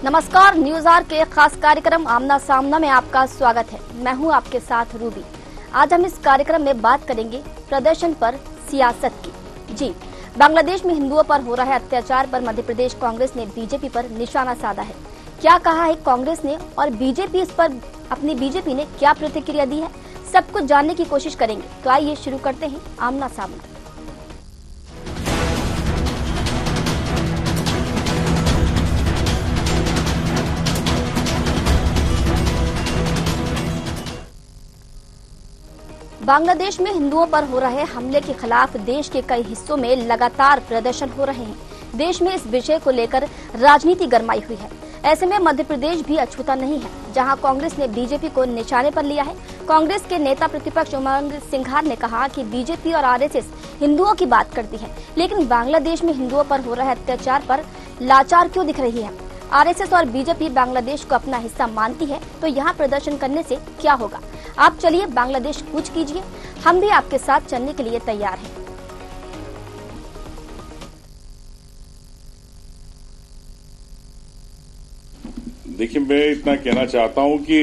नमस्कार, news are के खास कार्यक्रम आमना सामना में आपका स्वागत है। मैं हूं आपके साथ रूबी। आज हम इस कार्यक्रम में बात करेंगे प्रदर्शन पर सियासत की। जी, बांग्लादेश में हिंदुओं पर हो रहे अत्याचार पर मध्य प्रदेश कांग्रेस ने बीजेपी पर निशाना साधा है। क्या कहा है कांग्रेस ने और बीजेपी ने क्या प्रतिक्रिया दी है, सब कुछ जानने की कोशिश करेंगे। तो आइए शुरू करते हैं आमना सामना। बांग्लादेश में हिंदुओं पर हो रहे हमले के खिलाफ देश के कई हिस्सों में लगातार प्रदर्शन हो रहे हैं। देश में इस विषय को लेकर राजनीति गरमाई हुई है। ऐसे में मध्य प्रदेश भी अछूता नहीं है, जहां कांग्रेस ने बीजेपी को निशाने पर लिया है। कांग्रेस के नेता प्रतिपक्ष उमंग सिंघार ने कहा कि बीजेपी और आरएसएस हिंदुओं की बात करती है, लेकिन बांग्लादेश में हिंदुओं पर हो रहे अत्याचार पर लाचार क्यों दिख रही है। आरएसएस और बीजेपी बांग्लादेश को अपना हिस्सा मानती है, तो यहाँ प्रदर्शन करने से क्या होगा। आप चलिए बांग्लादेश कूच कीजिए, हम भी आपके साथ चलने के लिए तैयार हैं। देखिए, मैं इतना कहना चाहता हूं कि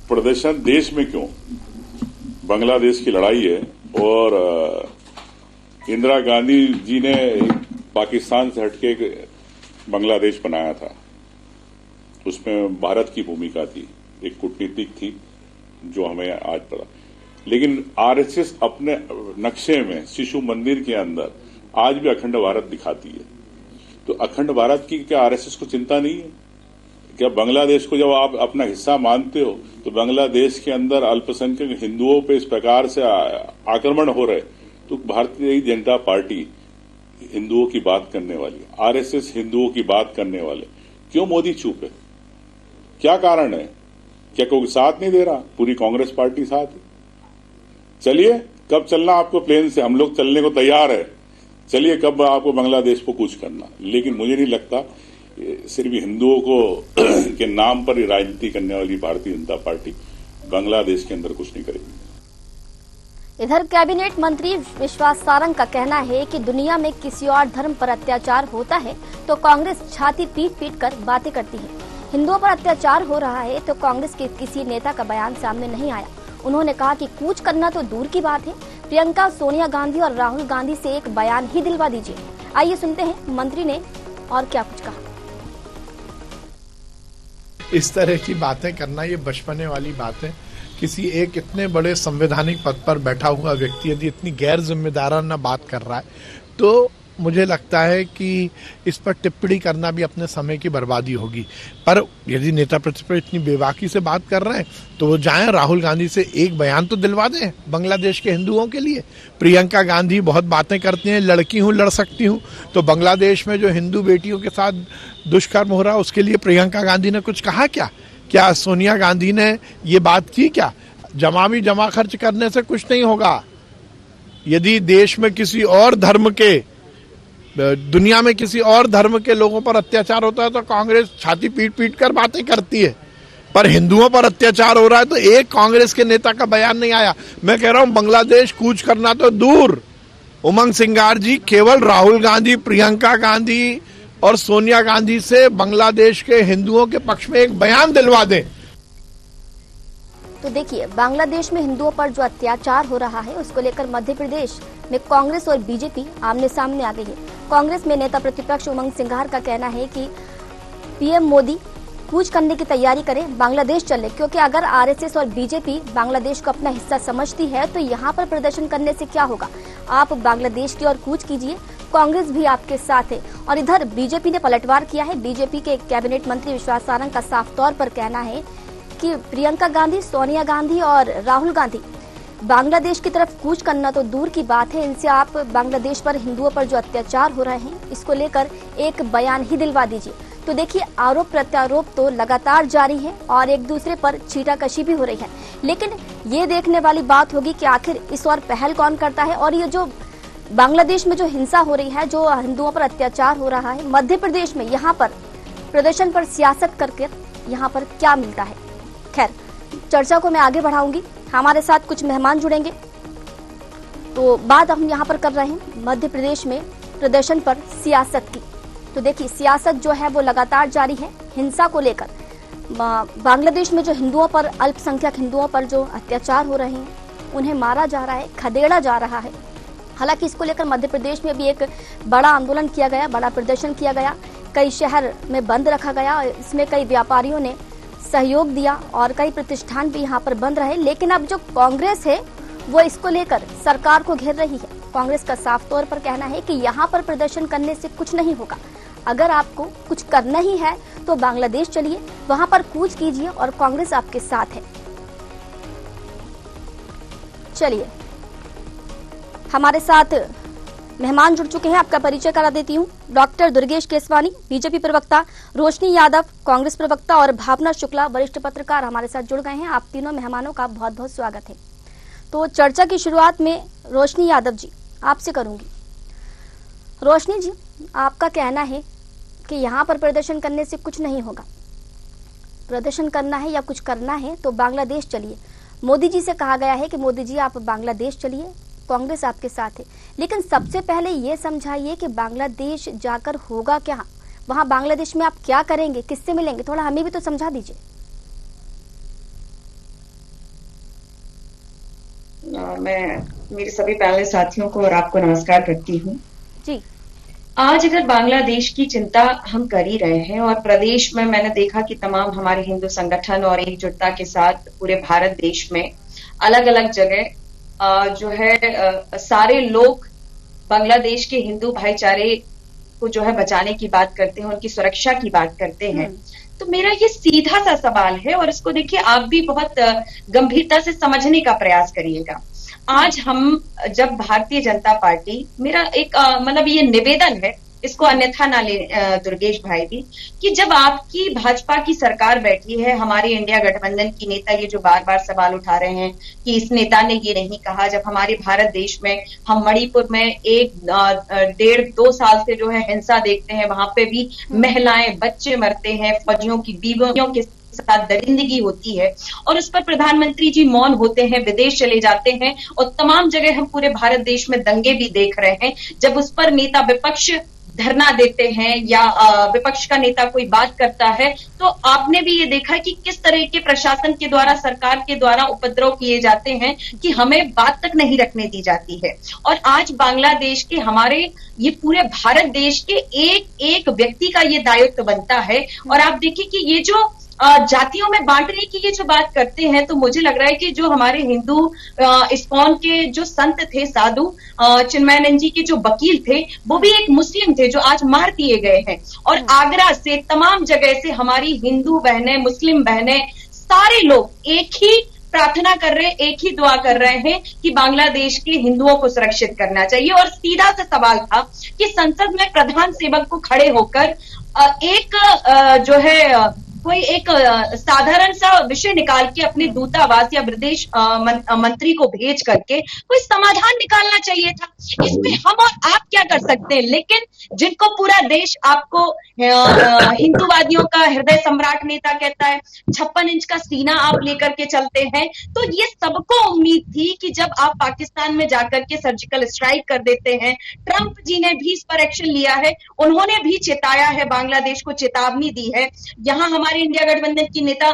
प्रदर्शन देश में क्यों, बांग्लादेश की लड़ाई है और इंदिरा गांधी जी ने पाकिस्तान से हटके बांग्लादेश बनाया था। उसमें भारत की भूमिका थी, एक कूटनीतिक थी जो हमें आज पता। लेकिन आरएसएस अपने नक्शे में शिशु मंदिर के अंदर आज भी अखंड भारत दिखाती है। तो अखंड भारत की क्या आरएसएस को चिंता नहीं है? क्या बांग्लादेश को जब आप अपना हिस्सा मानते हो तो बांग्लादेश के अंदर अल्पसंख्यक हिंदुओं पे इस प्रकार से आक्रमण हो रहे, तो भारतीय जनता पार्टी हिंदुओं की बात करने वाली, आरएसएस हिंदुओं की बात करने वाले, क्यों मोदी चुप है? क्या कारण है? क्या कोई साथ नहीं दे रहा? पूरी कांग्रेस पार्टी साथ है। चलिए, कब चलना आपको प्लेन से? हम लोग चलने को तैयार है। चलिए, कब आपको बांग्लादेश को कूच करना। लेकिन मुझे नहीं लगता सिर्फ हिंदुओं को के नाम पर राजनीति करने वाली भारतीय जनता पार्टी बांग्लादेश के अंदर कुछ नहीं करेगी। इधर कैबिनेट मंत्री विश्वास सारंग का कहना है कि दुनिया में किसी और धर्म पर अत्याचार होता है तो कांग्रेस छाती पीट कर बातें करती है। हिंदुओं पर अत्याचार हो रहा है तो कांग्रेस के किसी नेता का बयान सामने नहीं आया। उन्होंने कहा कि कूच करना तो दूर की बात है, प्रियंका, सोनिया गांधी और राहुल गांधी से एक बयान ही दिलवा दीजिए। आइए सुनते हैं मंत्री ने और क्या कुछ कहा। इस तरह की बातें करना ये बचपने वाली बात है। किसी एक इतने बड़े संवैधानिक पद पर बैठा हुआ व्यक्ति यदि इतनी गैर जिम्मेदाराना बात कर रहा है तो मुझे लगता है कि इस पर टिप्पणी करना भी अपने समय की बर्बादी होगी। पर यदि नेता प्रतिपक्ष इतनी बेबाकी से बात कर रहे हैं तो वो जाएं, राहुल गांधी से एक बयान तो दिलवा दें बांग्लादेश के हिंदुओं के लिए। प्रियंका गांधी बहुत बातें करती हैं, लड़की हूँ, लड़ सकती हूँ, तो बांग्लादेश में जो हिंदू बेटियों के साथ दुष्कर्म हो रहा है उसके लिए प्रियंका गांधी ने कुछ कहा क्या? क्या सोनिया गांधी ने ये बात की क्या? जमा खर्च करने से कुछ नहीं होगा। यदि देश में किसी और धर्म के, दुनिया में किसी और धर्म के लोगों पर अत्याचार होता है तो कांग्रेस छाती पीट कर बातें करती है, पर हिंदुओं पर अत्याचार हो रहा है तो एक कांग्रेस के नेता का बयान नहीं आया। मैं कह रहा हूं बांग्लादेश कूच करना तो दूर, उमंग सिंघार जी केवल राहुल गांधी, प्रियंका गांधी और सोनिया गांधी से बांग्लादेश के हिंदुओं के पक्ष में एक बयान दिलवा दें। तो देखिए, बांग्लादेश में हिंदुओं पर जो अत्याचार हो रहा है उसको लेकर मध्य प्रदेश में कांग्रेस और बीजेपी आमने सामने आ गई है। कांग्रेस में नेता प्रतिपक्ष उमंग सिंघार का कहना है कि पीएम मोदी कूच करने की तैयारी करें, बांग्लादेश चले, क्योंकि अगर आरएसएस और बीजेपी बांग्लादेश को अपना हिस्सा समझती है तो यहाँ पर प्रदर्शन करने से क्या होगा। आप बांग्लादेश की ओर कूच कीजिए, कांग्रेस भी आपके साथ है। और इधर बीजेपी ने पलटवार किया है। बीजेपी के कैबिनेट मंत्री विश्वास सारंग का साफ तौर पर कहना है कि प्रियंका गांधी, सोनिया गांधी और राहुल गांधी बांग्लादेश की तरफ कूच करना तो दूर की बात है, इनसे आप बांग्लादेश पर हिंदुओं पर जो अत्याचार हो रहे हैं इसको लेकर एक बयान ही दिलवा दीजिए। तो देखिए, आरोप प्रत्यारोप तो लगातार जारी है और एक दूसरे पर छीटाकशी भी हो रही है। लेकिन ये देखने वाली बात होगी कि आखिर इस और पहल कौन करता है और ये जो बांग्लादेश में जो हिंसा हो रही है, जो हिंदुओं पर अत्याचार हो रहा है, मध्य प्रदेश में यहाँ पर प्रदर्शन पर सियासत करके यहाँ पर क्या मिलता है। खैर, चर्चा को मैं आगे बढ़ाऊंगी, हमारे साथ कुछ मेहमान जुड़ेंगे। तो बात हम यहाँ पर कर रहे हैं मध्य प्रदेश में प्रदर्शन पर सियासत की। तो देखिए सियासत जो है वो लगातार जारी है हिंसा को लेकर। बांग्लादेश में जो हिंदुओं पर, अल्पसंख्यक हिंदुओं पर जो अत्याचार हो रहे हैं, उन्हें मारा जा रहा है, खदेड़ा जा रहा है। हालांकि इसको लेकर मध्य प्रदेश में भी एक बड़ा आंदोलन किया गया, बड़ा प्रदर्शन किया गया, कई शहर में बंद रखा गया। इसमें कई व्यापारियों ने सहयोग दिया और कई प्रतिष्ठान भी यहाँ पर बंद रहे। लेकिन अब जो कांग्रेस है वो इसको लेकर सरकार को घेर रही है। कांग्रेस का साफ तौर पर कहना है कि यहाँ पर प्रदर्शन करने से कुछ नहीं होगा। अगर आपको कुछ करना ही है तो बांग्लादेश चलिए, वहां पर कूच कीजिए और कांग्रेस आपके साथ है। चलिए, हमारे साथ मेहमान जुड़ चुके हैं, आपका परिचय करा देती हूँ। डॉक्टर दुर्गेश केसवानी, बीजेपी प्रवक्ता, रोशनी यादव, कांग्रेस प्रवक्ता और भावना शुक्ला, वरिष्ठ पत्रकार हमारे साथ जुड़ गए हैं। आप तीनों मेहमानों का बहुत बहुत स्वागत है। तो चर्चा की शुरुआत में रोशनी यादव जी आपसे करूंगी। रोशनी जी, आपका कहना है कि यहाँ पर प्रदर्शन करने से कुछ नहीं होगा, प्रदर्शन करना है या कुछ करना है तो बांग्लादेश चलिए। मोदी जी से कहा गया है कि मोदी जी आप बांग्लादेश चलिए, कांग्रेस आपके साथ है। लेकिन सबसे पहले ये समझाइए कि बांग्लादेश जाकर होगा क्या, वहां बांग्लादेश में आप क्या करेंगे, किससे मिलेंगे, थोड़ा हमें भी तो समझा दीजिए। मैं मेरे सभी पैनल साथियों को और आपको नमस्कार करती हूँ जी। आज अगर बांग्लादेश की चिंता हम कर ही रहे हैं और प्रदेश में मैंने देखा कि तमाम हमारे हिंदू संगठन और एकजुटता के साथ पूरे भारत देश में अलग अलग जगह जो है सारे लोग बांग्लादेश के हिंदू भाईचारे को जो है बचाने की बात करते हैं, उनकी सुरक्षा की बात करते हैं। तो मेरा ये सीधा सा सवाल है और इसको देखिए आप भी बहुत गंभीरता से समझने का प्रयास करिएगा। आज हम जब भारतीय जनता पार्टी, मेरा एक मतलब ये निवेदन है, इसको अन्यथा ना ले दुर्गेश भाई भी, कि जब आपकी भाजपा की सरकार बैठी है, हमारे इंडिया गठबंधन की नेता ये जो बार बार सवाल उठा रहे हैं कि इस नेता ने ये नहीं कहा, जब हमारे भारत देश में हम मणिपुर में 1-1.5-2 साल से जो है हिंसा देखते हैं, वहां पे भी महिलाएं बच्चे मरते हैं, फौजियों की बीवियों के साथ दरिंदगी होती है और उस पर प्रधानमंत्री जी मौन होते हैं, विदेश चले जाते हैं और तमाम जगह हम पूरे भारत देश में दंगे भी देख रहे हैं। जब उस पर नेता विपक्ष धरना देते हैं या विपक्ष का नेता कोई बात करता है तो आपने भी ये देखा है कि किस तरह के प्रशासन के द्वारा, सरकार के द्वारा उपद्रव किए जाते हैं कि हमें बात तक नहीं रखने दी जाती है। और आज बांग्लादेश के, हमारे ये पूरे भारत देश के एक एक व्यक्ति का ये दायित्व बनता है। और आप देखिए कि ये जो जातियों में बांटने की ये जो बात करते हैं, तो मुझे लग रहा है कि जो हमारे हिंदू इस्कॉन के जो संत थे, साधु चिन्मयानंद जी के जो वकील थे, वो भी एक मुस्लिम थे जो आज मार दिए गए हैं। और आगरा से, तमाम जगह से हमारी हिंदू बहनें, मुस्लिम बहनें, सारे लोग एक ही प्रार्थना कर रहे हैं, एक ही दुआ कर रहे हैं कि बांग्लादेश के हिंदुओं को सुरक्षित करना चाहिए। और सीधा सा सवाल था कि संसद में प्रधान सेवक को खड़े होकर एक जो है कोई एक साधारण सा विषय निकाल के अपने दूतावास या विदेश मंत्री को भेज करके कोई समाधान निकालना चाहिए था। इसमें हम और आप क्या कर सकते हैं? लेकिन जिनको पूरा देश आपको हिंदूवादियों का हृदय सम्राट नेता कहता है, 56 इंच का सीना आप लेकर के चलते हैं, तो ये सबको उम्मीद थी कि जब आप पाकिस्तान में जाकर के सर्जिकल स्ट्राइक कर देते हैं, ट्रंप जी ने भी इस पर एक्शन लिया है, उन्होंने भी चेताया है, बांग्लादेश को चेतावनी दी है। यहाँ हमारे इंडिया गठबंधन की नेता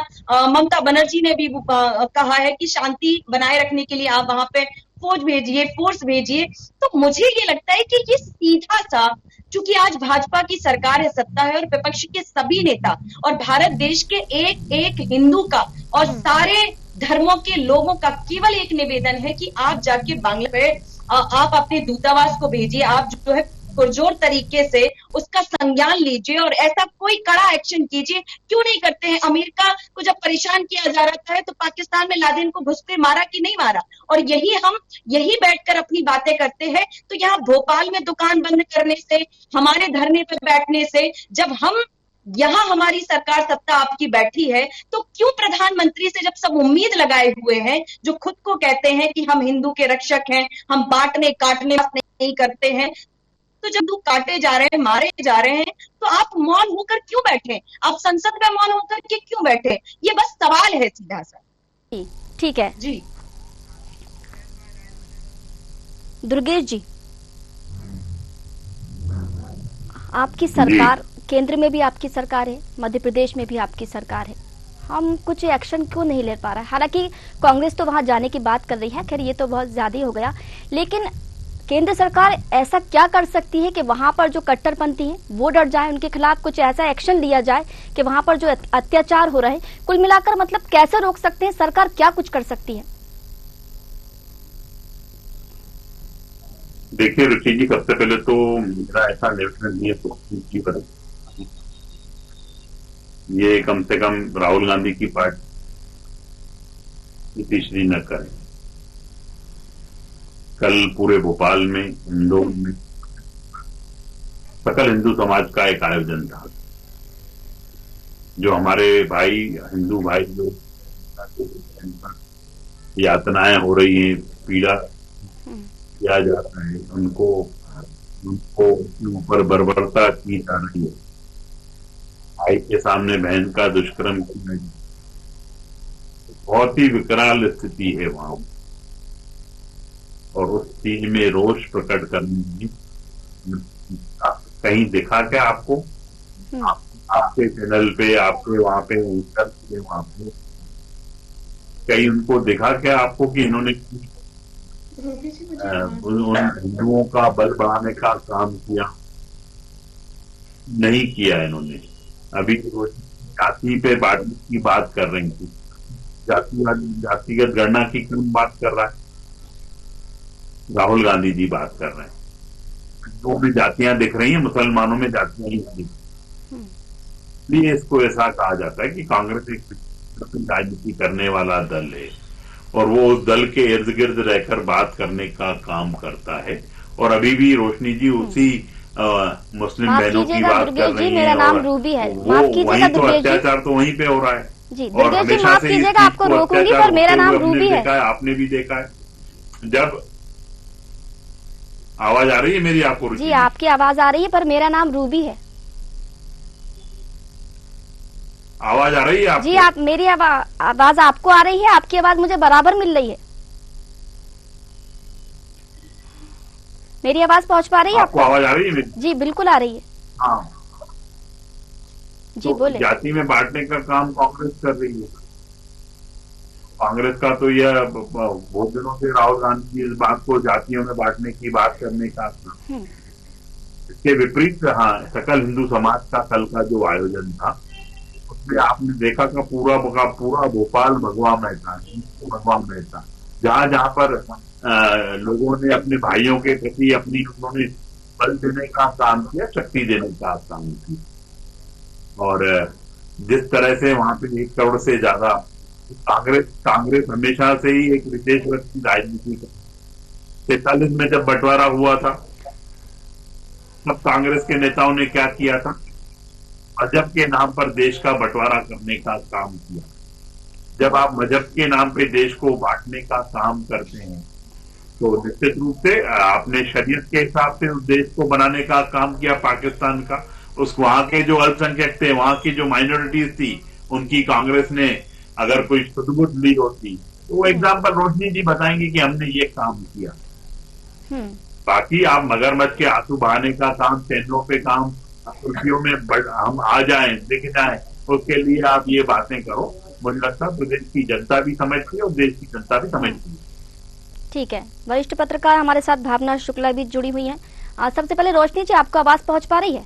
ममता बनर्जी ने भी कहा है कि शांति बनाए रखने के लिए आप वहां पे फौज भेजिए, फोर्स भेजिए। तो मुझे ये लगता है कि ये सीधा सा, चूंकि आज भाजपा की सरकार है, सत्ता है और विपक्ष के सभी नेता और भारत देश के एक एक हिंदू का और सारे धर्मों के लोगों का केवल एक निवेदन है कि आप जाके बांग्लादेश आप अपने दूतावास को भेजिए, आप जो है पुरजोर तरीके से उसका संज्ञान लीजिए और ऐसा कोई कड़ा एक्शन कीजिए। क्यों नहीं करते हैं? अमेरिका को जब परेशान किया जा रहा है तो पाकिस्तान में लादेन को घुसपैठ मारा कि नहीं मारा? और यही बैठकर अपनी बातें करते हैं। तो यहाँ भोपाल में दुकान बंद करने से, हमारे धरने पर बैठने से, जब हम यहाँ हमारी सरकार सत्ता आपकी बैठी है, तो क्यों प्रधानमंत्री से जब सब उम्मीद लगाए हुए हैं, जो खुद को कहते हैं कि हम हिंदू के रक्षक हैं, हम बांटने काटने नहीं करते हैं, तो जब लोग काटे जा रहे हैं, मारे जा रहे हैं, तो आप मौन होकर क्यों बैठे? आप संसद में मौन होकर के क्यों बैठे? ये बस सवाल है सीधा सा। ठीक है जी दुर्गेश जी, आपकी सरकार, केंद्र में भी आपकी सरकार है, मध्य प्रदेश में भी आपकी सरकार है, हम कुछ एक्शन क्यों नहीं ले पा रहे? हालांकि कांग्रेस तो वहां जाने की बात कर रही है, खैर ये तो बहुत ज्यादा ही हो गया, लेकिन केंद्र सरकार ऐसा क्या कर सकती है कि वहां पर जो कट्टरपंथी हैं वो डर जाए, उनके खिलाफ कुछ ऐसा एक्शन लिया जाए कि वहां पर जो अत्याचार हो रहे हैं, कुल मिलाकर मतलब कैसे रोक सकते हैं? सरकार क्या कुछ कर सकती है? देखिए रुचि जी, सबसे पहले तो मेरा ऐसा निवेदन नहीं है ये कम से कम राहुल गांधी की पार्टी तीसरी न करें। कल पूरे भोपाल में इंदौर में सकल हिंदू समाज का एक आयोजन था। जो हमारे भाई, हिंदू भाई जो यातनाएं हो रही हैं, पीड़ा किया जाता है, उनको ऊपर बर्बरता की जा रही है, भाई के सामने बहन का दुष्कर्म किया, बहुत ही विकराल स्थिति है वहां। और उस चीज में रोष प्रकट करने में कहीं दिखा क्या आपको? आपके चैनल पे, आपके वहां पे वहां पे कहीं उनको दिखा क्या आपको कि इन्होंने उन हिंदुओं का बल बढ़ाने का काम किया? नहीं किया इन्होंने। अभी जाति पे बांटने की बात कर रही थी, जातिगत गणना की क्यों बात कर रहा है? राहुल गांधी जी बात कर रहे हैं। जो भी जातियां दिख रही हैं, मुसलमानों में जातियां ही दिख, इसलिए इसको ऐसा कहा जाता है कि कांग्रेस एक राजनीति करने वाला दल है और वो उस दल के इर्द गिर्द रहकर बात करने का काम करता है। और अभी भी रोशनी जी उसी मुस्लिम बहनों की बात कर रही है। मेरा नाम रूबी है, माफ कीजिएगा तो अत्याचार तो वहीं पे हो रहा है जी। और दुर्गेश जी माफ कीजिएगा, आपको रोकूंगी, पर मेरा नाम रूबी है। आपने भी देखा है। जब आवाज आ रही है मेरी आपको? जी आपकी आवाज आ रही है, पर मेरा नाम रूबी है। आवाज आ रही है आपको? जी आप, मेरी आवाज आपको आ रही है, आपकी आवाज मुझे बराबर मिल रही है। मेरी आवाज पहुंच पा रही है आपको? आवाज आ रही है मेरी? जी बिल्कुल आ रही है। हाँ जी तो बोले। जाति में बांटने का काम कांग्रेस कर रही है। कांग्रेस का तो यह बहुत दिनों से राहुल गांधी इस बात को जातियों में बांटने की बात करने का, इसके विपरीत हाँ, सकल हिंदू समाज का कल का जो आयोजन था उसमें आपने देखा का पूरा भोपाल भगवा में था। जहां जहां पर लोगों ने अपने भाइयों के प्रति उन्होंने बल देने का काम किया, शक्ति देने का काम किया। और जिस तरह से वहां पे 1 करोड़ से ज्यादा कांग्रेस हमेशा से ही एक विशेष वर्ग की राजनीति कर, 43 में जब बंटवारा हुआ था तब कांग्रेस के नेताओं ने क्या किया था? मजहब के नाम पर देश का बंटवारा करने का काम किया। जब आप मजहब के नाम पे देश को बांटने का काम करते हैं तो निश्चित रूप से आपने शरीयत के हिसाब से उस देश को बनाने का काम किया। पाकिस्तान का उस वहां के जो अल्पसंख्यक थे, वहां की जो माइनॉरिटीज थी, उनकी कांग्रेस ने अगर कोई सुध-बुध ली होती तो वो एग्जाम्पल रोशनी जी बताएंगे कि हमने ये काम किया। बाकी आप मगरमच्छ के आंसू बहाने का काम, चैनलों पे काम, कुर्सियों में हम आ जाएं, दिख जाएं, उसके लिए आप ये बातें करो। मुझे लगता है प्रदेश की जनता भी समझती है और देश की जनता भी समझती है। ठीक है, वरिष्ठ पत्रकार हमारे साथ भावना शुक्ला भी जुड़ी हुई हैं। सबसे पहले रोशनी जी, आपको आवाज पहुंच पा रही है?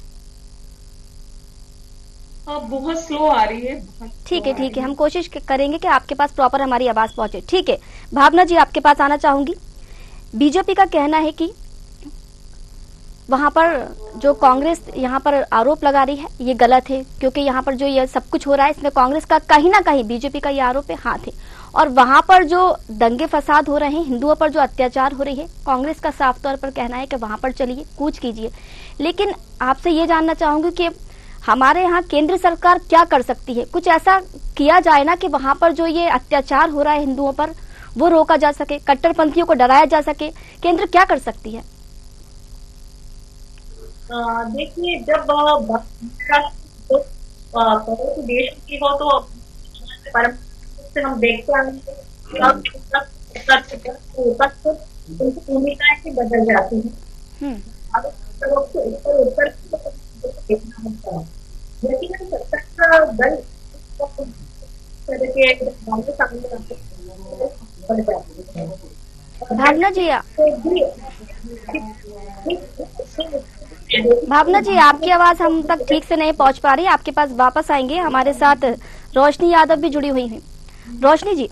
बहुत स्लो आ रही है। ठीक है, हम कोशिश करेंगे कि आपके पास प्रॉपर हमारी आवाज पहुंचे। ठीक है, भावना जी आपके पास आना चाहूंगी। बीजेपी का कहना है कि वहां पर जो कांग्रेस यहाँ पर आरोप लगा रही है ये गलत है, क्योंकि यहाँ पर जो ये सब कुछ हो रहा है इसमें कांग्रेस का कहीं ना कहीं, बीजेपी का ये आरोप है, हाथ है। और वहां पर जो दंगे फसाद हो रहे हैं, हिंदुओं पर जो अत्याचार हो रही है, कांग्रेस का साफ तौर पर कहना है कि वहां पर चलिए, कूच कीजिए। लेकिन आपसे ये जानना चाहूंगी कि हमारे यहाँ केंद्र सरकार क्या कर सकती है? कुछ ऐसा किया जाए ना कि वहां पर जो ये अत्याचार हो रहा है हिंदुओं पर वो रोका जा सके, कट्टरपंथियों को डराया जा सके। केंद्र क्या कर सकती है? देखिए, जब देश की हो तो से हम देखते हैं उनकी भूमिकाएं बदल जाती हैं। देखना होता है। लेकिन सत्ता दल के सामने बढ़ जाती है। भावना जी, भावना जी, आपकी आवाज हम तक ठीक से नहीं पहुंच पा रही। आपके पास वापस आएंगे। हमारे साथ रोशनी यादव भी जुड़ी हुई हैं। रोशनी जी,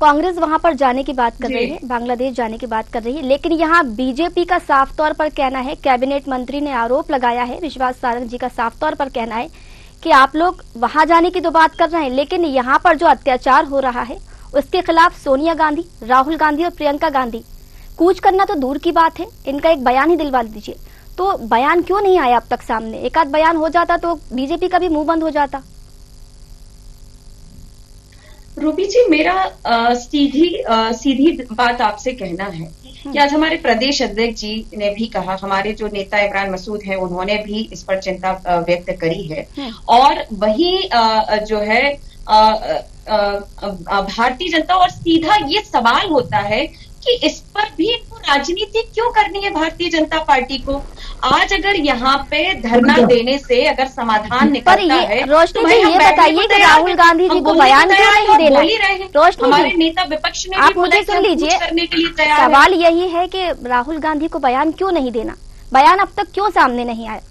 कांग्रेस वहां पर जाने की बात कर रही है, बांग्लादेश जाने की बात कर रही है, लेकिन यहाँ बीजेपी का साफ तौर पर कहना है, कैबिनेट मंत्री ने आरोप लगाया है, विश्वास सारंग जी का साफ तौर पर कहना है कि आप लोग वहां जाने की तो बात कर रहे हैं, लेकिन यहाँ पर जो अत्याचार हो रहा है उसके खिलाफ सोनिया गांधी, राहुल गांधी और प्रियंका गांधी कूच करना तो दूर की बात है, इनका एक बयान ही दिलवा दीजिए। तो बयान क्यों नहीं आया अब तक सामने? एक आध बयान हो जाता तो बीजेपी का भी मुंह बंद हो जाता। रूबी जी, मेरा सीधी बात आपसे कहना है कि आज हमारे प्रदेश अध्यक्ष जी ने भी कहा, हमारे जो नेता इमरान मसूद हैं उन्होंने भी इस पर चिंता व्यक्त करी है, और वही जो है भारतीय जनता, और सीधा ये सवाल होता है कि इस पर भी इनको राजनीति क्यों करनी है भारतीय जनता पार्टी को। आज अगर यहाँ पे धरना देने से अगर समाधान निकलता है, रोशनी जी ये बताइए कि राहुल गांधी जी को बयान क्यों नहीं देना? रोशनी हमारे जी, नेता विपक्ष ने आप मुझे सुन लीजिए, करने के लिए तैयार है। सवाल यही है कि राहुल गांधी को बयान क्यों नहीं देना? बयान अब तक क्यों सामने नहीं आया?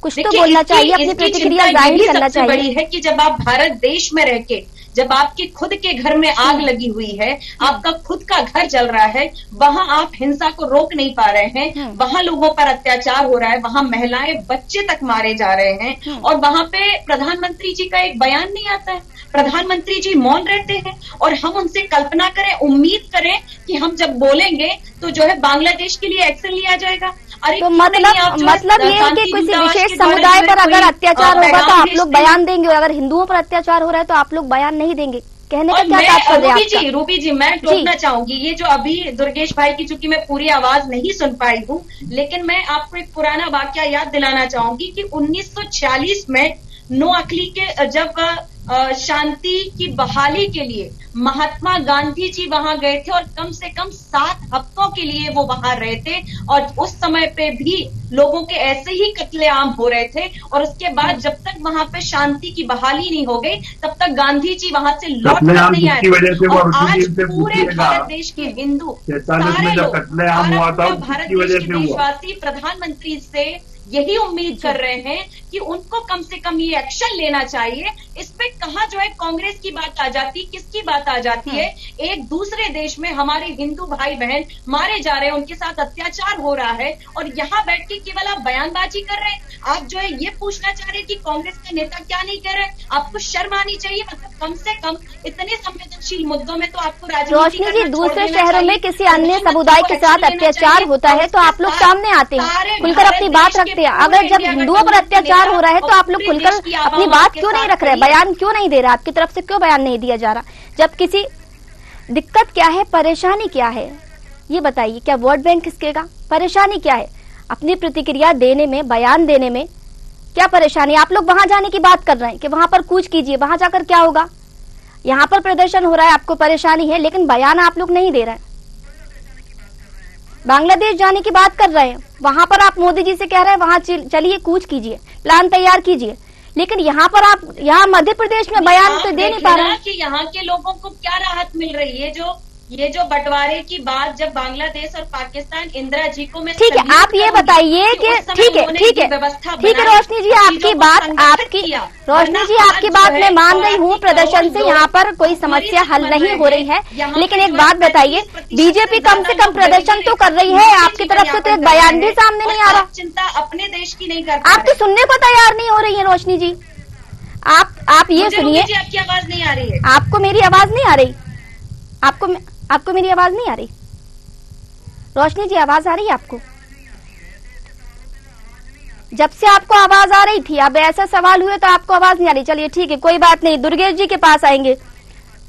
कुछ तो बोलना चाहिए, अपनी प्रतिक्रिया जाहिर करना चाहिए। बड़ी है कि जब आप भारत देश में रह के, जब आपके खुद के घर में आग लगी हुई है, आपका खुद का घर जल रहा है, वहां आप हिंसा को रोक नहीं पा रहे हैं, वहां लोगों पर अत्याचार हो रहा है, वहां महिलाएं बच्चे तक मारे जा रहे हैं, और वहां पे प्रधानमंत्री जी का एक बयान नहीं आता है, प्रधानमंत्री जी मौन रहते हैं, और हम उनसे कल्पना करें, उम्मीद करें कि हम जब बोलेंगे तो जो है बांग्लादेश के लिए एक्शन लिया जाएगा। अरे तो मतलब ये है कि किसी विशेष समुदाय पर अगर अत्याचार होगा तो आप लोग बयान देंगे, और अगर हिंदुओं पर अत्याचार हो रहा है तो आप लोग बयान नहीं देंगे? कहने का क्या तात्पर्य है आपका? रूबी जी, मैं टोकना चाहूंगी, ये जो अभी दुर्गेश भाई की, चूंकि मैं पूरी आवाज नहीं सुन पाई हूँ, लेकिन मैं आपको एक पुराना वाकया याद दिलाना चाहूंगी कि 1946 में नोअखली के जब शांति की बहाली के लिए महात्मा गांधी जी वहां गए थे, और कम से कम 7 हफ्तों के लिए वो वहां रहे थे, और उस समय पे भी लोगों के ऐसे ही कत्लेआम हो रहे थे, और उसके बाद जब तक वहां पे शांति की बहाली नहीं हो गई तब तक गांधी जी वहां से लौट कर नहीं आए। और आज पूरे भारत देश के हिंदू सारे लोग, भारत देश के देशवासी प्रधानमंत्री से यही उम्मीद कर रहे हैं कि उनको कम से कम ये एक्शन लेना चाहिए। इस पे कहाँ जो है कांग्रेस की बात आ जाती, किसकी बात आ जाती है? एक दूसरे देश में हमारे हिंदू भाई बहन मारे जा रहे हैं, उनके साथ अत्याचार हो रहा है, और यहाँ बैठ के केवल आप बयानबाजी कर रहे हैं। आप जो है ये पूछना चाह रहे हैं कि कांग्रेस के नेता क्या नहीं कह रहे? आपको शर्म आनी चाहिए। मतलब कम से कम इतने संवेदनशील मुद्दों में तो आपको राजनीति रोशनी जी, दूसरे शहरों में किसी अन्य समुदाय के साथ अत्याचार होता है तो आप लोग सामने आते हैं, खुलकर अपनी बात रखते हैं। अगर जब हिंदुओं पर अत्याचार हो रहा है तो आप लोग खुलकर अपनी बात क्यों नहीं रख रहे? बयान क्यों नहीं दे रहा? आपकी तरफ से क्यों बयान नहीं दिया जा रहा? जब किसी दिक्कत क्या है, परेशानी क्या है, ये बताइए। क्या वोट बैंक खिसकेगा? परेशानी क्या है? अपनी प्रतिक्रिया देने में, बयान देने में क्या परेशानी? आप लोग वहां जाने की बात कर रहे हैं कि वहां पर कूच कीजिए, वहां जाकर क्या होगा? यहाँ पर प्रदर्शन हो रहा है, आपको परेशानी है, लेकिन बयान आप लोग नहीं दे रहे हैं। बांग्लादेश जाने की बात कर रहे हैं, वहां पर आप मोदी जी से कह रहे हैं वहां चलिए कूच कीजिए, प्लान तैयार कीजिए, लेकिन यहाँ पर आप, यहाँ मध्य प्रदेश में बयान तो दे नहीं पा रहे हैं कि यहाँ के लोगों को क्या राहत मिल रही है। ये जो बंटवारे की बात, जब बांग्लादेश और पाकिस्तान इंदिरा जी को मैं, ठीक है, आप ये बताइए कि ठीक है रोशनी जी, आपकी बात, रोशनी जी आपकी बात मैं मान रही हूँ, प्रदर्शन से यहाँ पर कोई समस्या हल नहीं हो रही है, लेकिन एक बात बताइए, बीजेपी कम से कम प्रदर्शन तो कर रही है, आपकी तरफ से तो एक बयान भी सामने नहीं आ रहा। चिंता अपने देश की नहीं कर, आप तो सुनने को तैयार नहीं हो रही है रोशनी जी। आप ये सुनिए, आपकी आवाज नहीं आ रही है। आपको मेरी आवाज नहीं आ रही? आपको मेरी आवाज नहीं आ रही? रोशनी जी आवाज आ रही है आपको? जब से आपको आवाज आ रही थी, अब ऐसा सवाल हुए तो आपको आवाज नहीं आ रही। चलिए ठीक है, कोई बात नहीं, दुर्गेश जी के पास आएंगे,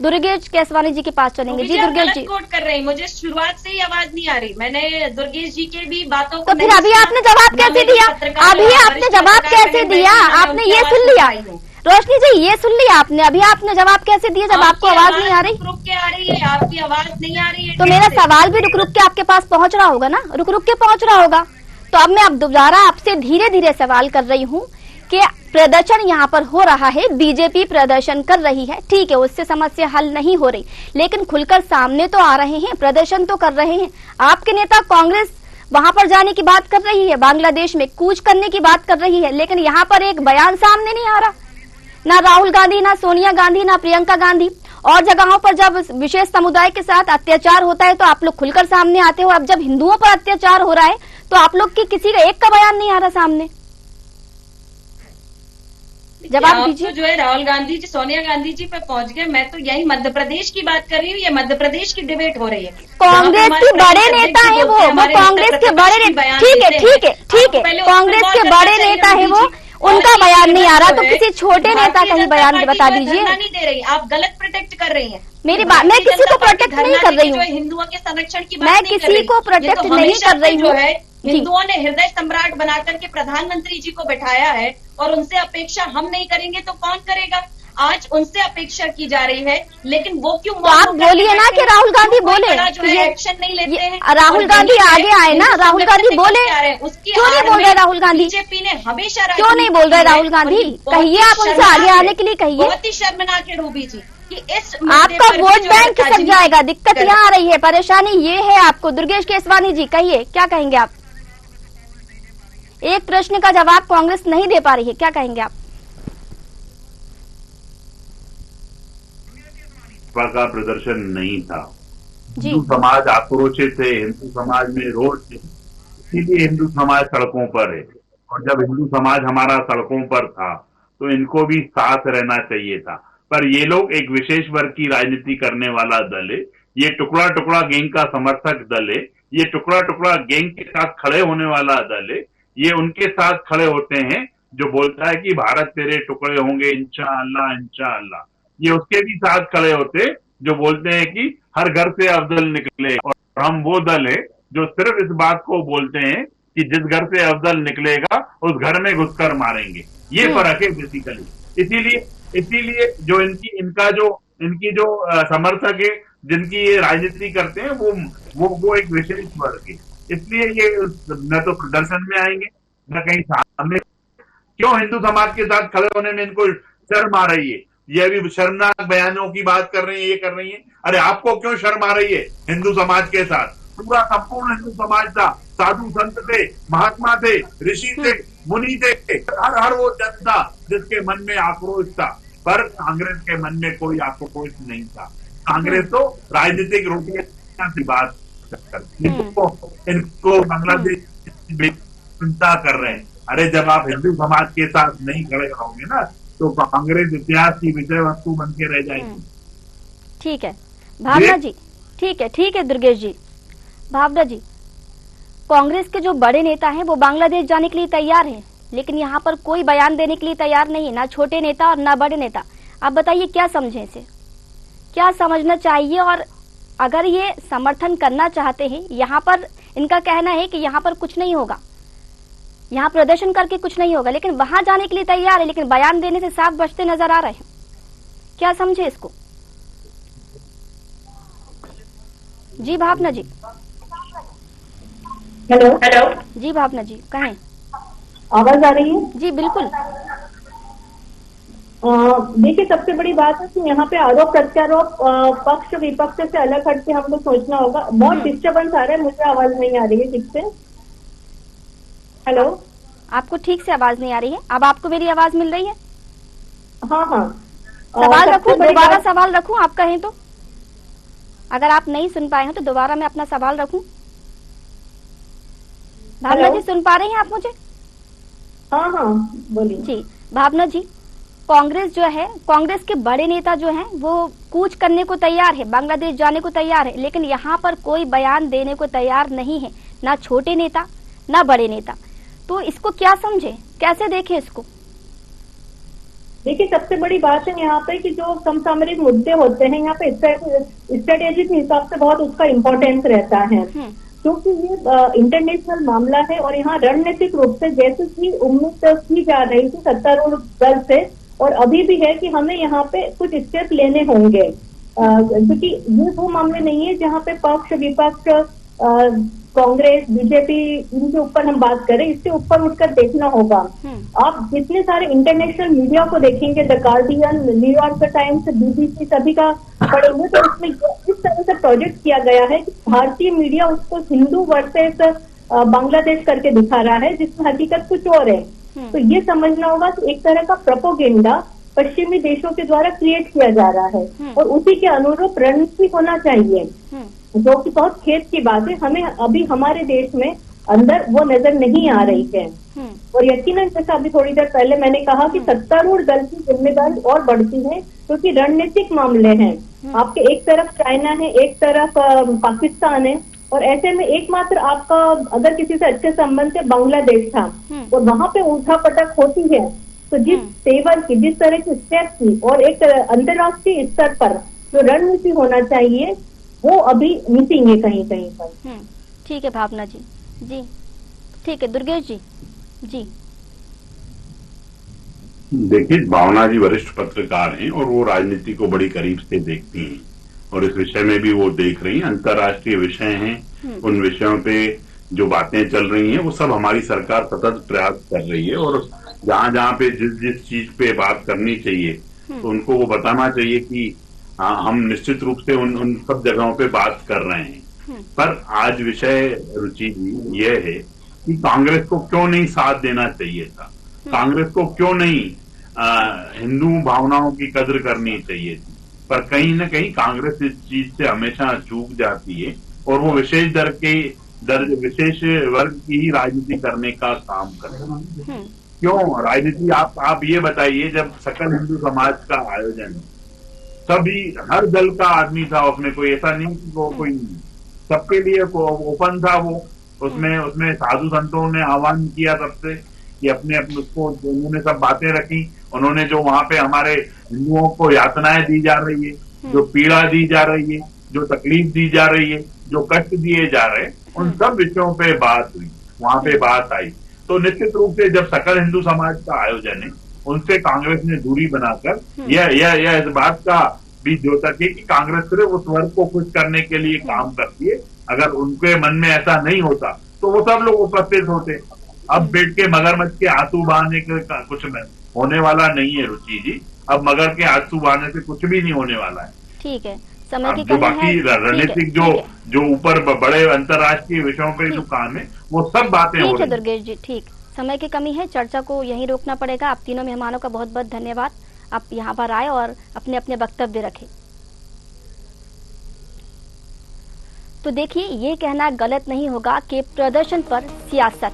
दुर्गेश केसवानी जी के पास चलेंगे। जी दुर्गेश जी, कोट कर रहे हैं, मुझे शुरुआत से ही आवाज नहीं आ रही। मैंने दुर्गेश जी के भी बातों को, तो फिर अभी आपने जवाब कैसे दिया? अभी आपने जवाब कैसे दिया? आपने ये सुन लिया, रोशनी जी, ये सुन लिया आपने? अभी आपने जवाब कैसे दिया जब आपको आवाज नहीं आ रही? रुक के आ रही है, आपकी आवाज नहीं आ रही है। तो मेरा सवाल भी रुक रुक के आपके पास पहुंच रहा होगा ना, रुक रुक के पहुंच रहा होगा। तो अब मैं दोबारा आपसे धीरे धीरे सवाल कर रही हूँ कि प्रदर्शन यहाँ पर हो रहा है, बीजेपी प्रदर्शन कर रही है, ठीक है, उससे समस्या हल नहीं हो रही, लेकिन खुलकर सामने तो आ रहे हैं, प्रदर्शन तो कर रहे हैं। आपके नेता कांग्रेस वहां पर जाने की बात कर रही है, बांग्लादेश में कूच करने की बात कर रही है, लेकिन यहाँ पर एक बयान सामने नहीं आ रहा। ना राहुल गांधी, ना सोनिया गांधी, ना प्रियंका गांधी। और जगहों पर जब विशेष समुदाय के साथ अत्याचार होता है तो आप लोग खुलकर सामने आते हो। अब जब हिंदुओं पर अत्याचार हो रहा है तो आप लोग की किसी का एक का बयान नहीं आ रहा सामने। जवाब दीजिए। तो जो है राहुल गांधी जी, सोनिया गांधी जी पे पहुंच गए। मैं तो यही मध्य प्रदेश की बात कर रही हूँ, ये मध्य प्रदेश की डिबेट हो रही है। कांग्रेस के बड़े नेता है वो कांग्रेस के बड़े नेता, ठीक है ठीक है ठीक है, कांग्रेस के बड़े नेता है वो, उनका बयान नहीं आ रहा, तो किसी छोटे नेता का ही बयान बता दीजिए। नहीं दे रही, आप गलत प्रोटेक्ट कर रही हैं मेरी बात। मैं किसी को प्रोटेक्ट नहीं कर रही हूँ, हिंदुओं के संरक्षण की मैं किसी को प्रोटेक्ट नहीं कर रही हूँ। हिंदुओं ने हृदय सम्राट बना करके प्रधानमंत्री जी को बैठाया है और उनसे अपेक्षा हम नहीं करेंगे तो कौन करेगा? आज उनसे अपेक्षा की जा रही है, लेकिन वो क्यों? तो आप बोलिए ना कि राहुल गांधी बोले, जो है एक्शन नहीं लेते हैं। राहुल गांधी आगे आए ना, राहुल गांधी बोले, क्यों नहीं बोल रहे राहुल गांधी? बीजेपी ने हमेशा क्यों नहीं बोल रहे राहुल गांधी? कहिए, आप उनसे आगे आने के लिए कहिए। बहुत ही शर्मनाक है रूबी जी कि इस आपका वोट बैंक खिसक जाएगा। दिक्कत यहाँ आ रही है, परेशानी ये है आपको। दुर्गेश केसवानी जी, कहिए क्या कहेंगे आप? एक प्रश्न का जवाब कांग्रेस नहीं दे पा रही है, क्या कहेंगे आप? का प्रदर्शन नहीं था, हिंदू समाज आक्रोशित है, हिंदू समाज में रोष है, इसीलिए हिंदू समाज सड़कों पर है। और जब हिंदू समाज हमारा सड़कों पर था तो इनको भी साथ रहना चाहिए था। पर ये लोग एक विशेष वर्ग की राजनीति करने वाला दल है, ये टुकड़ा टुकड़ा गैंग का समर्थक दल है, ये टुकड़ा टुकड़ा गैंग के साथ खड़े होने वाला दल है। ये उनके साथ खड़े होते हैं जो बोलता है कि भारत तेरे टुकड़े होंगे इंशाअल्लाह इंशाअल्लाह। ये उसके भी साथ खड़े होते जो बोलते हैं कि हर घर से अफजल निकले। और हम वो दल है जो सिर्फ इस बात को बोलते हैं कि जिस घर से अफजल निकलेगा उस घर में घुसकर मारेंगे। ये फर्क है बेसिकली। इसीलिए जो इनकी जो समर्थक है, जिनकी ये राजनीति करते हैं, वो एक विशेष वर्ग है। इसलिए ये न तो प्रदर्शन में आएंगे न कहीं सामने। क्यों हिंदू समाज के साथ खड़े होने में इनको शर्म आ रही है? ये भी शर्मनाक बयानों की बात कर रही है, ये कर रही है। अरे आपको क्यों शर्म आ रही है? हिंदू समाज के साथ पूरा संपूर्ण हिंदू समाज था, साधु संत थे, महात्मा थे, ऋषि थे, मुनि थे, हर वो जनता जिसके मन में आक्रोश था। पर कांग्रेस के मन में कोई आक्रोश नहीं था। कांग्रेस तो राजनीतिक रोटियां की बात इनको बांग्लादेश चिंता कर रहे हैं। अरे जब आप हिंदू समाज के साथ नहीं खड़े रहोगे ना तो कांग्रेस इतिहास की विषय वस्तु बन के रह जाएगी। ठीक है भावना जी, ठीक है दुर्गेश जी। भावना जी, कांग्रेस के जो बड़े नेता हैं वो बांग्लादेश जाने के लिए तैयार हैं, लेकिन यहाँ पर कोई बयान देने के लिए तैयार नहीं है, ना छोटे नेता और ना बड़े नेता। आप बताइए क्या समझें इसे, क्या समझना चाहिए? और अगर ये समर्थन करना चाहते हैं, यहाँ पर इनका कहना है कि यहाँ पर कुछ नहीं होगा, यहाँ प्रदर्शन करके कुछ नहीं होगा, लेकिन वहां जाने के लिए तैयार है, लेकिन बयान देने से साफ बचते नजर आ रहे हैं। क्या समझे इसको? जी भावना जी। हेलो जी भावना जी, कहें। आवाज आ रही है? जी बिल्कुल। देखिए, सबसे बड़ी बात है कि यहाँ पे आरोप प्रत्यारोप पक्ष विपक्ष से अलग हट के हमको सोचना होगा। बहुत डिस्टर्बेंस आ रहा है, मुझे आवाज नहीं आ रही है ठीक से। हेलो, आपको ठीक से आवाज नहीं आ रही है? अब आपको मेरी आवाज मिल रही है? हाँ। सवाल रखूं, दोबारा सवाल रखूं आप कहें तो? अगर आप नहीं सुन पाए हो तो दोबारा मैं अपना सवाल रखूं। भावना जी सुन पा रही हैं आप मुझे? हाँ बोलिए जी। भावना जी, कांग्रेस जो है, कांग्रेस के बड़े नेता जो हैं वो कूच करने को तैयार है, बांग्लादेश जाने को तैयार है, लेकिन यहाँ पर कोई बयान देने को तैयार नहीं है, ना छोटे नेता ना बड़े नेता। तो इसको क्या समझे, कैसे देखें इसको? देखिए, सबसे बड़ी बात है यहाँ पे कि जो समसामयिक मुद्दे होते हैं यहाँ पे स्ट्रेटेजी के हिसाब से बहुत उसका इम्पोर्टेंस रहता है, क्योंकि ये इंटरनेशनल मामला है। और यहाँ रणनीतिक रूप से जैसे कि उम्मीद की जा रही थी सत्तारूढ़ दल से और अभी भी है कि हमें यहाँ पे कुछ स्टेप लेने होंगे, क्योंकि ये वो मामले नहीं है जहाँ पे पक्ष विपक्ष कांग्रेस बीजेपी इनके ऊपर हम बात करें, इससे ऊपर उठकर देखना होगा। आप जितने सारे इंटरनेशनल मीडिया को देखेंगे, the guardian, New York times, BBC, सभी का पढ़ेंगे तो उसमें इस तरह से प्रोजेक्ट किया गया है कि भारतीय मीडिया उसको हिंदू वर्सेस बांग्लादेश करके दिखा रहा है, जिसमें हकीकत कुछ और है। तो ये समझना होगा कि एक तरह का प्रोपोगेंडा पश्चिमी देशों के द्वारा क्रिएट किया जा रहा है और उसी के अनुरूप रणनीति होना चाहिए, जो कि बहुत खेद की बात है। हमें अभी हमारे देश में अंदर वो नजर नहीं आ रही है। और यकीनन जैसा अभी थोड़ी देर पहले मैंने कहा कि सत्तारूढ़ दल की जिम्मेदारी और बढ़ती है, क्योंकि रणनीतिक मामले हैं। आपके एक तरफ चाइना है, एक तरफ पाकिस्तान है, और ऐसे में एकमात्र आपका अगर किसी से अच्छे संबंध से बांग्लादेश था और वहां पे उठा पटक होती है, तो जिस तेवर की, जिस तरह की स्टेप की और एक अंतर्राष्ट्रीय स्तर पर जो रणनीति होना चाहिए वो अभी मिसिंग है कहीं कहीं पर। ठीक है भावना जी। जी ठीक है, दुर्गेश जी। जी देखिए, भावना जी वरिष्ठ पत्रकार हैं और वो राजनीति को बड़ी करीब से देखती हैं और इस विषय में भी वो देख रही हैं। अंतर्राष्ट्रीय विषय हैं, उन विषयों पे जो बातें चल रही हैं वो सब हमारी सरकार सतत प्रयास कर रही है और जहां जहां पे जिस जिस चीज पे बात करनी चाहिए तो उनको वो बताना चाहिए कि हम निश्चित रूप से उन सब जगहों पे बात कर रहे हैं। पर आज विषय रुचि जी ये है कि कांग्रेस को क्यों नहीं साथ देना चाहिए था, कांग्रेस को क्यों नहीं हिंदू भावनाओं की कदर करनी चाहिए थी। पर कहीं न कहीं कांग्रेस इस चीज से हमेशा चूक जाती है और वो विशेष विशेष वर्ग की ही राजनीति करने का काम करती है। क्यों राजनीति, आप ये बताइए, जब सकल हिंदू समाज का आयोजन है, सभी हर दल का आदमी था उसमें, कोई ऐसा नहीं कि वो कोई सबके लिए ओपन था वो। उसमें साधु संतों ने आह्वान किया सबसे कि अपने उसको, उन्होंने सब बातें रखी। उन्होंने जो वहां पे हमारे हिंदुओं को यातनाएं दी जा रही है, जो पीड़ा दी जा रही है, जो तकलीफ दी जा रही है, जो कष्ट दिए जा रहे हैं, उन सब विषयों पे बात हुई, वहां पे बात आई। तो निश्चित रूप से जब सकल हिंदू समाज का आयोजन है, उनसे कांग्रेस ने दूरी बनाकर यह इस बात का भी द्योतक है कि कांग्रेस सिर्फ उस वर्ग को खुश करने के लिए काम करती है। अगर उनके मन में ऐसा नहीं होता तो वो सब लोग उपस्थित होते। अब बैठ के मगरमच्छ के आंसू बहाने का कुछ होने वाला नहीं है रुचि जी। अब मगर के आंसू बहाने से कुछ भी नहीं होने वाला है। ठीक है, समय की जो बाकी रणनीतिक जो ऊपर बड़े अंतर्राष्ट्रीय विषयों पे जो काम है वो सब बातें हो रही है। दुर्गेश जी ठीक, समय की कमी है, चर्चा को यहीं रोकना पड़ेगा। आप तीनों मेहमानों का बहुत बहुत धन्यवाद, आप यहाँ पर आए और अपने अपने वक्तव्य रखे। तो देखिए, ये कहना गलत नहीं होगा कि प्रदर्शन पर सियासत,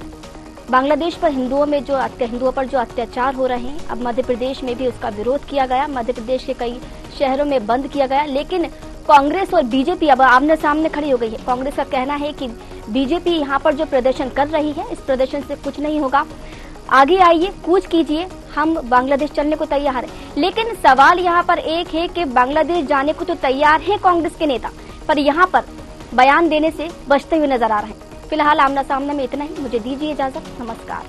बांग्लादेश पर हिंदुओं पर जो अत्याचार हो रहे हैं, अब मध्य प्रदेश में भी उसका विरोध किया गया, मध्य प्रदेश के कई शहरों में बंद किया गया। लेकिन कांग्रेस और बीजेपी अब आमने सामने खड़ी हो गई है। कांग्रेस का कहना है कि बीजेपी यहाँ पर जो प्रदर्शन कर रही है, इस प्रदर्शन से कुछ नहीं होगा, आगे आइए, कूच कीजिए, हम बांग्लादेश चलने को तैयार है। लेकिन सवाल यहाँ पर एक है कि बांग्लादेश जाने को तो तैयार है कांग्रेस के नेता, पर यहाँ पर बयान देने से बचते हुए नजर आ रहे हैं। फिलहाल आमना सामना में इतना ही, मुझे दीजिए इजाजत, नमस्कार।